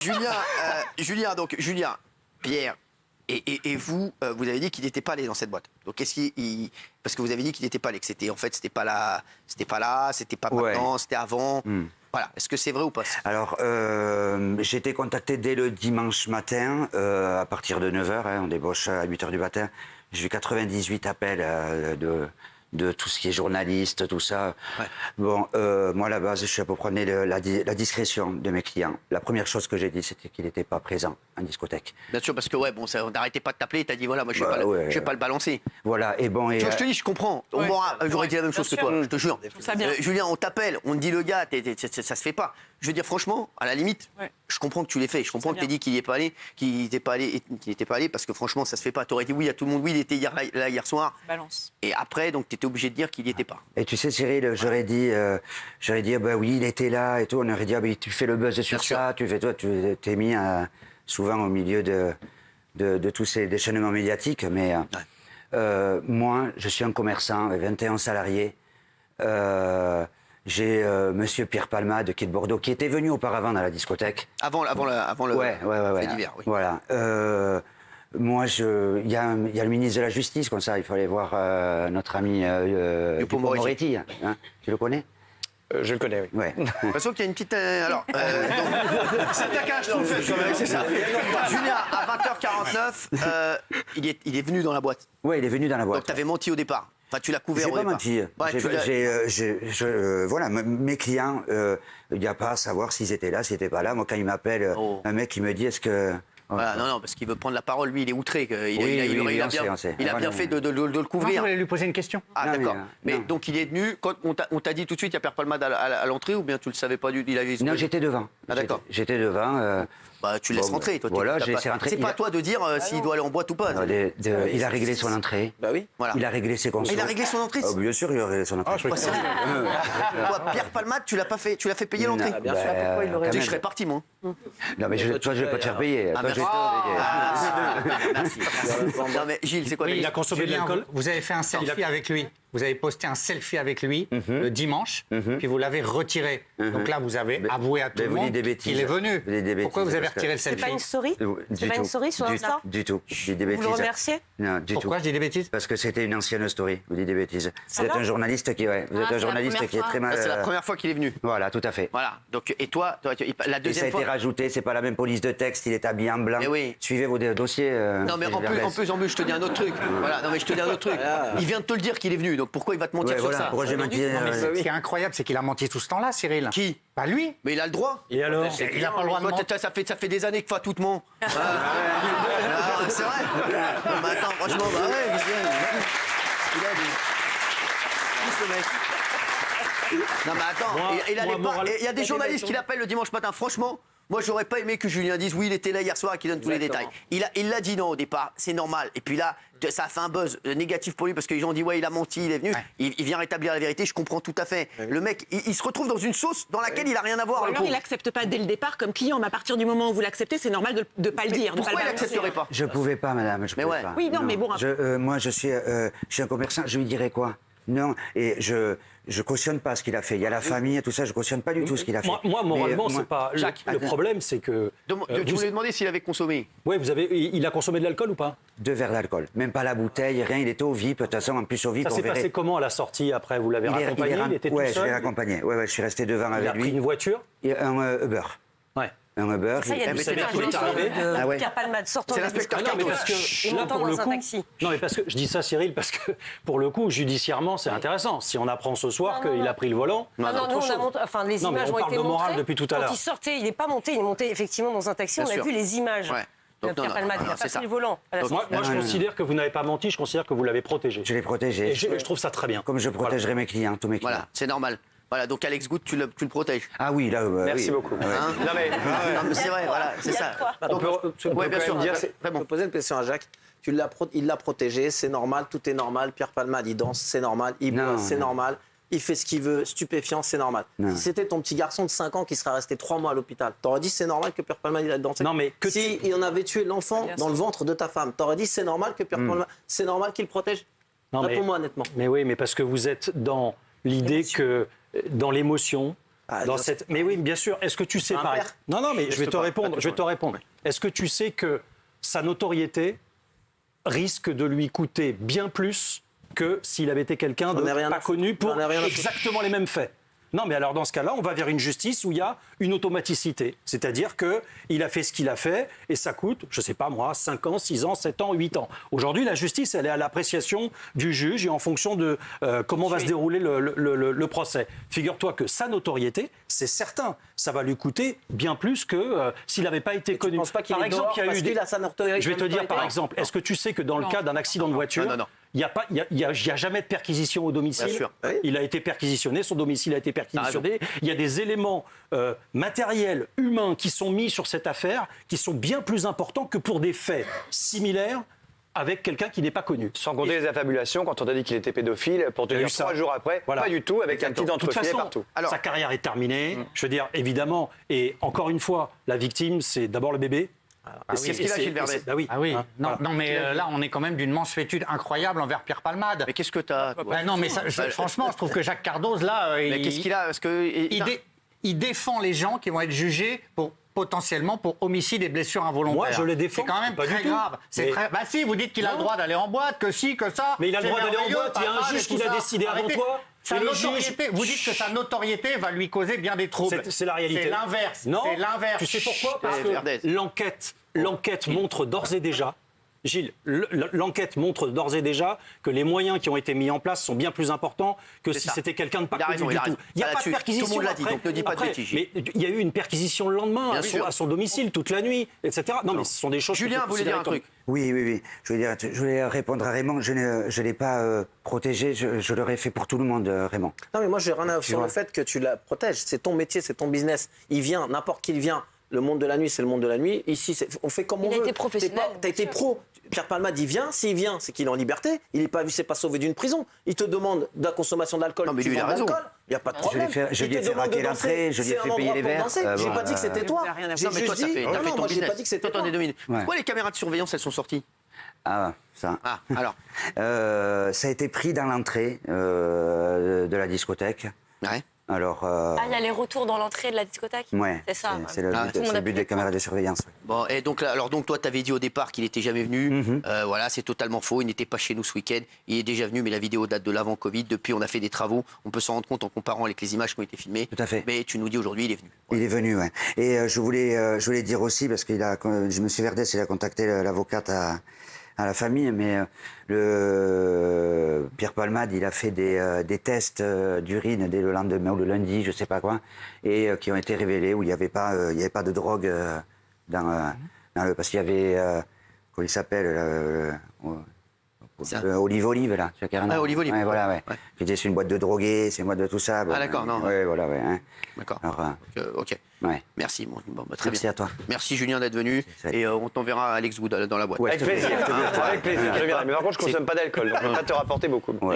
Julien, Pierre, et vous, vous avez dit qu'il n'était pas allé dans cette boîte. Donc parce que vous avez dit qu'il n'était pas allé, que c'était pas là, c'était pas maintenant, c'était avant. Voilà. Est-ce que c'est vrai ou pas? Alors, j'ai été contacté dès le dimanche matin, à partir de 9h, on débauche à 8h du matin. J'ai eu 98 appels de tout ce qui est journaliste, tout ça. Ouais. Bon, moi, à la base, je suis à peu près la discrétion de mes clients. La première chose que j'ai dit, c'était qu'il n'était pas présent en discothèque. Bien sûr, parce que, on n'arrêtait pas de t'appeler, t'as dit, voilà, moi, je ne vais pas le balancer. Voilà, et bon... Tu vois, je te dis, je comprends. J'aurais dit la même chose que toi, je te jure. Julien, on t'appelle, on te dit, le gars, ça se fait pas. Je veux dire, franchement, à la limite, je comprends que tu l'aies fait. Je comprends que tu aies dit qu'il n'était pas allé, parce que franchement, ça se fait pas. Tu aurais dit oui à tout le monde, oui, il était hier soir. Balance. Et après, donc, tu étais obligé de dire qu'il n'y était pas. Et tu sais, Cyril, j'aurais dit, bah oui, il était là et tout. On aurait dit, tu fais le buzz sur ça, tu t'es mis souvent au milieu de tous ces déchaînements médiatiques. Mais moi, je suis un commerçant avec 21 salariés. J'ai Monsieur Pierre Palmade qui est de Bordeaux, qui était venu auparavant dans la discothèque. Avant le fait d'hiver, oui. Voilà. Moi, il y a le ministre de la Justice, comme ça, il faut aller voir notre ami Dupond-Moretti. Hein, tu le connais? Je le connais, oui. Ouais. De toute façon, qu'il y a une petite... c'est un taquin, je trouve. C'est ça. Julien, à 20h49, il est venu dans la boîte. Oui, il est venu dans la boîte. Donc, tu avais menti au départ. Enfin, tu l'as couvert au départ. J'ai pas menti. Voilà, mes clients, il n'y a pas à savoir s'ils étaient là, s'ils n'étaient pas là. Moi, quand il m'appelle, un mec qui me dit, est-ce que... Voilà, non, parce qu'il veut prendre la parole, lui, il est outré. Il a bien fait de le couvrir. Je voulais lui poser une question. Ah, d'accord. Mais donc, il est venu, quand on t'a dit tout de suite, il y a Pierre Palmade à l'entrée, ou bien tu ne le savais pas du tout? Non, j'étais devant. Ah, d'accord. J'étais devant. Tu laisses rentrer, toi. Voilà, j'ai laissé rentrer. C'est pas à toi de dire s'il doit aller en boîte ou pas. Il a réglé son entrée. Bah oui. Voilà. Il a réglé ses consos. Il a réglé son entrée. Bien sûr, il a réglé son entrée. Pierre Palmade, tu l'as fait payer l'entrée. Bien sûr, pourquoi il l'aurait Je serais parti, moi. Non, mais toi, je vais pas te faire payer. Merci. Non, mais Gilles, c'est quoi? Il a consommé de l'alcool. Vous avez fait un selfie avec lui. Vous avez posté un selfie avec lui le dimanche, puis vous l'avez retiré. Donc là, vous avez avoué à tout le monde qu'il est venu. Pourquoi vous avez retiré le selfie? C'est pas une story? C'est pas une story sur Insta? Du tout. Je dis des bêtises. Vous le remerciez? Non, du tout. Pourquoi je dis des bêtises? Parce que c'était une ancienne story. Vous dites des bêtises. Vous êtes un journaliste qui est très mal. C'est la première fois qu'il est venu. Voilà, tout à fait. Voilà. Donc, et toi, la deuxième fois. Ça a été rajouté. C'est pas la même police de texte. Il est habillé en blanc. Suivez vos dossiers. Non, mais en plus, je te dis un autre truc. Voilà. Non, mais je te dis un autre truc. Il vient de te le dire qu'il est venu. Donc pourquoi il va te mentir sur ça? Pourquoi j'ai menti? Ce qui est incroyable, c'est qu'il a menti tout ce temps-là, Cyril. Qui? Pas lui. Mais il a le droit. Et alors? Il n'a pas le droit de mentir. Ça fait des années que Fatou te ment. C'est vrai. Non, mais attends, franchement, il a dit. Ce mec. Non, mais attends, il y a des journalistes qui l'appellent le dimanche matin. Franchement, moi, j'aurais pas aimé que Julien dise oui, il était là hier soir et qu'il donne tous les détails. Il l'a dit non au départ, c'est normal. Et puis là, ça a fait un buzz négatif pour lui parce que les gens ont dit ouais, il a menti, il est venu. Il vient rétablir la vérité, je comprends tout à fait. Le mec, il se retrouve dans une sauce dans laquelle il a rien à voir. Alors, il n'accepte pas dès le départ comme client, mais à partir du moment où vous l'acceptez, c'est normal de ne pas le dire. Pourquoi il n'accepterait pas? Je pouvais pas, madame. Je pouvais pas. Oui, non, mais bon. Moi, je suis un commerçant. Je lui dirais quoi? Non, et je cautionne pas ce qu'il a fait. Il y a la famille et tout ça, je cautionne pas du tout ce qu'il a fait. Moi, moralement, c'est pas... Jacques, le problème, c'est que... Tu voulais demander s'il avait consommé? Oui, il a consommé de l'alcool ou pas? 2 verres d'alcool. Même pas la bouteille, rien. Il était au VIP. De toute façon, en plus au VIP, ça s'est passé comment à la sortie après? Vous l'avez raccompagné? Il était tout seul? Je l'ai raccompagné. Ouais, je suis resté devant avec lui. Il a pris une voiture? Un Uber. Ouais. Un Uber. Ça, il y a de Pierre Palmade sortant de la discothèque et montant dans un taxi. Non, mais parce que je dis ça, Cyril, parce que pour le coup, judiciairement, c'est intéressant. Si on apprend ce soir qu'il a pris le volant. Non, nous, on a monté. Enfin, les images ont été montrées. Morale depuis tout à l'heure. Quand il sortait, il n'est pas monté, il est monté effectivement dans un taxi. On a vu les images. Donc, Pierre Palmade, il n'a pas pris le volant. Moi, je considère que vous n'avez pas menti, je considère que vous l'avez protégé. Je l'ai protégé. Et je trouve ça très bien. Comme je protégerai mes clients, tous mes clients. Voilà, c'est normal. Voilà, donc Alex Good, tu le protèges. Ah oui, là. Merci beaucoup. Non, mais c'est vrai, voilà, c'est ça. Donc, bien sûr. On peut poser une question à Jacques. Il l'a protégé, c'est normal, tout est normal. Pierre Palmade, il danse, c'est normal. Il boit, c'est normal. Il fait ce qu'il veut, stupéfiant, c'est normal. Si c'était ton petit garçon de 5 ans qui serait resté 3 mois à l'hôpital, t'aurais dit c'est normal que Pierre Palmade il a dansé. Non, mais il en avait tué l'enfant dans le ventre de ta femme, t'aurais dit c'est normal que Pierre Palmade, c'est normal qu'il protège. Réponds-moi honnêtement. Mais oui, mais parce que vous êtes dans l'idée que, dans l'émotion, Mais oui, bien sûr. Est-ce que tu sais, pareil. Non, mais je vais te répondre. Est-ce que tu sais que sa notoriété risque de lui coûter bien plus que s'il avait été quelqu'un de pas connu pour exactement les mêmes faits? Non, mais alors dans ce cas-là, on va vers une justice où il y a une automaticité. C'est-à-dire qu'il a fait ce qu'il a fait et ça coûte, je ne sais pas moi, 5 ans, 6 ans, 7 ans, 8 ans. Aujourd'hui, la justice, elle est à l'appréciation du juge et en fonction de comment va se dérouler le procès. Figure-toi que sa notoriété, c'est certain, ça va lui coûter bien plus que s'il n'avait pas été connu. Tu ne penses pas qu'il est dehors parce qu'il a sa notoriété? Je vais te dire par exemple, est-ce que tu sais que dans le cas d'un accident de voiture, il n'y a jamais de perquisition au domicile. Bien sûr. Il a été perquisitionné, son domicile a été perquisitionné. Il y a des éléments matériels, humains qui sont mis sur cette affaire qui sont bien plus importants que pour des faits similaires avec quelqu'un qui n'est pas connu. Sans compter les affabulations, quand on t'a dit qu'il était pédophile, pour te dire 3 jours après, pas du tout, avec un petit entretien partout. Alors, sa carrière est terminée, je veux dire, évidemment, et encore une fois, la victime, c'est d'abord le bébé. Qu'est-ce qu'il a, Gilles Verdez? Non, mais là, on est quand même d'une mansuétude incroyable envers Pierre Palmade. Mais qu'est-ce que t'as? Non, mais franchement, je trouve que Jacques Cardoz, là, mais qu'est-ce qu'il a? Parce que il défend les gens qui vont être jugés potentiellement pour homicide et blessures involontaires. Moi, je les défends. C'est quand même très grave. Bah si, vous dites qu'il a le droit d'aller en boîte, que si, que ça. Mais il a le droit d'aller en boîte. Il y a un juge qui l'a décidé avant toi. Vous dites que sa notoriété va lui causer bien des troubles. C'est la réalité. C'est l'inverse. Non. C'est l'inverse. Tu sais pourquoi? Parce que l'enquête montre d'ores et déjà, Gilles, l'enquête montre d'ores et déjà que les moyens qui ont été mis en place sont bien plus importants que si c'était quelqu'un de pas connu du tout. Il n'y a pas de perquisition. Tout le monde l'a dit, donc ne dis pas de bêtises. Mais il y a eu une perquisition le lendemain à son domicile, toute la nuit, etc. Non, mais ce sont des choses... Julien voulait dire un truc. Oui. Je voulais répondre à Raymond. Je ne l'ai pas protégé. Je l'aurais fait pour tout le monde, Raymond. Non, mais moi, j'ai rien à sur le fait que tu la protèges. C'est ton métier, c'est ton business. Il vient, n'importe qui vient. Le monde de la nuit, c'est le monde de la nuit. Ici, on fait comme on veut. Il a été professionnel. T'as été pro. Pierre Palmade, il vient. S'il vient, c'est qu'il est en liberté. Il n'est pas vu, c'est pas sauvé d'une prison. Il te demande de la consommation d'alcool. Non, mais lui, il a raison. Il n'y a pas de problème. Je lui ai fait raquer l'entrée, je lui ai fait payer les verres. J'ai pas dit que c'était toi. Non, mais toi, t'as fait ton business. J'ai pas dit que c'était toi. Attendez 2 minutes. Pourquoi les caméras de surveillance, elles sont sorties? Ah, ça. Ah, alors. Ça a été pris dans l'entrée de la discothèque. Ouais. Alors, il y a les retours dans l'entrée de la discothèque. Ouais, c'est ça. C'est le but des caméras de surveillance. Ouais. Bon, et donc, toi, tu avais dit au départ qu'il n'était jamais venu. Voilà, c'est totalement faux. Il n'était pas chez nous ce week-end. Il est déjà venu, mais la vidéo date de l'avant Covid. Depuis, on a fait des travaux. On peut s'en rendre compte en comparant avec les images qui ont été filmées. Tout à fait. Mais tu nous dis aujourd'hui, il est venu. Ouais. Il est venu, ouais. Et je voulais dire aussi, parce que je me suis Verdez, il a contacté l'avocate à la famille, mais Pierre Palmade, il a fait des tests d'urine dès le lendemain ou le lundi, je sais pas quoi, et qui ont été révélés où il n'y avait pas de drogue dans le, parce qu'il y avait comment il s'appelle Olive là, tu vois, Olive. Ouais, voilà, ouais. C'était une boîte de drogués, c'est une boîte de tout ça. Bon, d'accord, non. Ouais, voilà, ouais. Hein. D'accord. Alors, ok. Ouais. Merci. Très Merci bien. à toi. Merci Julien d'être venu. Et on t'enverra Alex Wood dans la boîte. Avec plaisir. Avec plaisir. Mais par contre, je ne consomme pas d'alcool. Donc ça te rapporter beaucoup. Ouais.